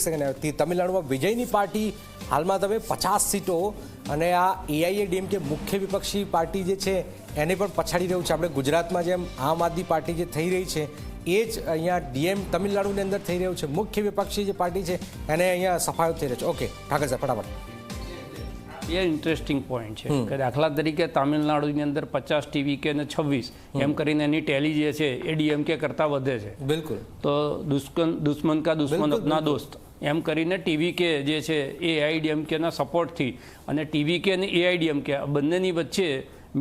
Second, તમિલનાડુમાં વિજયની party હાલમાં તમે 50 સીટો અને આ AIADMK મુખ્ય વિપક્ષી પાર્ટી જે છે એને પણ પછાડી રહ્યું છે. આપણે ગુજરાતમાં જેમ આમ આદમી પાર્ટી જે થઈ રહી છે એ જ અહીંયા તમિલનાડુની અંદર થઈ રહ્યું છે. મુખ્ય વિપક્ષી જે પાર્ટી છે એને અહીંયા સફાયો થઈ રહ્યો છે. ઓકે ઠાકર સાહેબ ફટાફટ. એ ઇન્ટરેસ્ટિંગ પોઈન્ટ છે કે દાખલા તરીકે તામિલનાડુની અંદર 50 TVK અને 26 એમ કરીને એની ટેલી જે છે એ DMK કરતાં વધે છે. બિલકુલ. તો દુશ્મન કા દુશ્મન અપના દોસ્ત એમ કરીને TVK જે છે એ AIADMKના સપોર્ટથી અને TVK અને AIADMK બંનેની વચ્ચે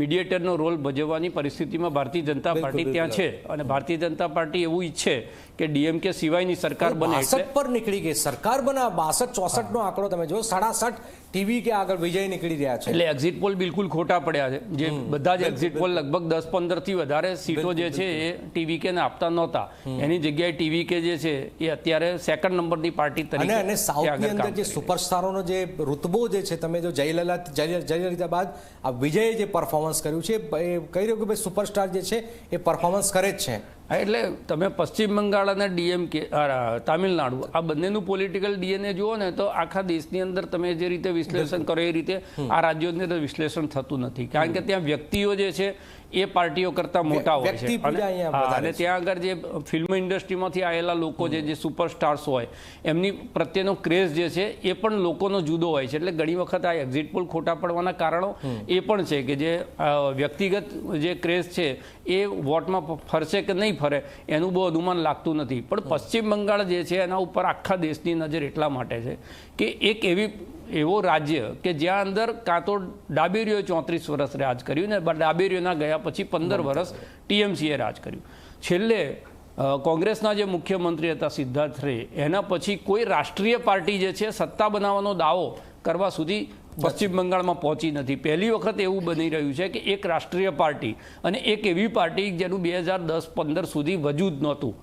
મીડિયેટરનો રોલ ભજવવાની પરિસ્થિતિમાં ભારતીય જનતા પાર્ટી ત્યાં છે અને ભારતીય જનતા પાર્ટી એવું ઈચ્છે કે DMK સિવાયની સરકાર બને. 62 પર નીકળી ગઈ સરકાર બના 62-64 નો આંકડો તમે જો 67 TVK આગળ વિજય નીકળી રહ્યા છે. એટલે એક્ઝિટ પોલ બિલકુલ ખોટા પડ્યા છે. જે બધા જ એક્ઝિટ પોલ લગભગ 10-15 થી વધારે સીટો જે છે એ TVK ને આપતા નહોતા. એની જગ્યાએ TVK જે છે એ અત્યારે સેકન્ડ નંબરની પાર્ટી તરીકે અને સાઉથની અંદર જે સુપરસ્ટારોનો જે રૂતબો જે છે તમે જો જયલલિતા બાદ આ વિજયે જે પરફોર્મન્સ કર્યું છે એ કહી રહ્યું કે ભાઈ સુપરસ્ટાર જે છે એ પરફોર્મન્સ કરે જ છે. એટલે તમે પશ્ચિમ બંગાળ અને DMK તામિલનાડુ આ બંનેનું પોલિટિકલ DNA જુઓ ને તો આખા દેશની અંદર તમે જે રીતે વિશ્લેષણ કરો એ રીતે આ રાજ્યોની અંદર વિશ્લેષણ થતું નથી. કારણ કે ત્યાં વ્યક્તિઓ જે છે એ પાર્ટીઓ કરતા મોટા હોય છે અને ત્યાં આગળ જે ફિલ્મ ઇન્ડસ્ટ્રીમાંથી આવેલા લોકો જે સુપરસ્ટાર્સ હોય એમની પ્રત્યેનો ક્રેઝ જે છે એ પણ લોકોનો જુદો હોય છે. એટલે ઘણી વખત આ એક્ઝિટ પોલ ખોટા પડવાના કારણો એ પણ છે કે જે વ્યક્તિગત જે ક્રેઝ છે એ વોટમાં ફરશે કે નહીં ફરે એનું બહુ અનુમાન લાગતું નથી. પણ પશ્ચિમ બંગાળ જે છે એના ઉપર આખા દેશની નજર એટલા માટે છે કે એક એવો રાજ્ય કે જ્યાં અંદર કાં તો ડાબેરીઓએ 34 વર્ષ રાજ કર્યું ને ડાબેરીઓના ગયા પછી 15 વર્ષ TMCએ રાજ કર્યું. છેલ્લે કોંગ્રેસના જે મુખ્યમંત્રી હતા સિદ્ધાર્થ રે એના પછી કોઈ રાષ્ટ્રીય પાર્ટી જે છે સત્તા બનાવવાનો દાવો કરવા સુધી પશ્ચિમ બંગાળમાં પહોંચી નથી. પહેલી વખત એવું બની રહ્યું છે કે એક રાષ્ટ્રીય પાર્ટી અને એક એવી પાર્ટી જેનું 2010-15 સુધી વજૂદ નહોતું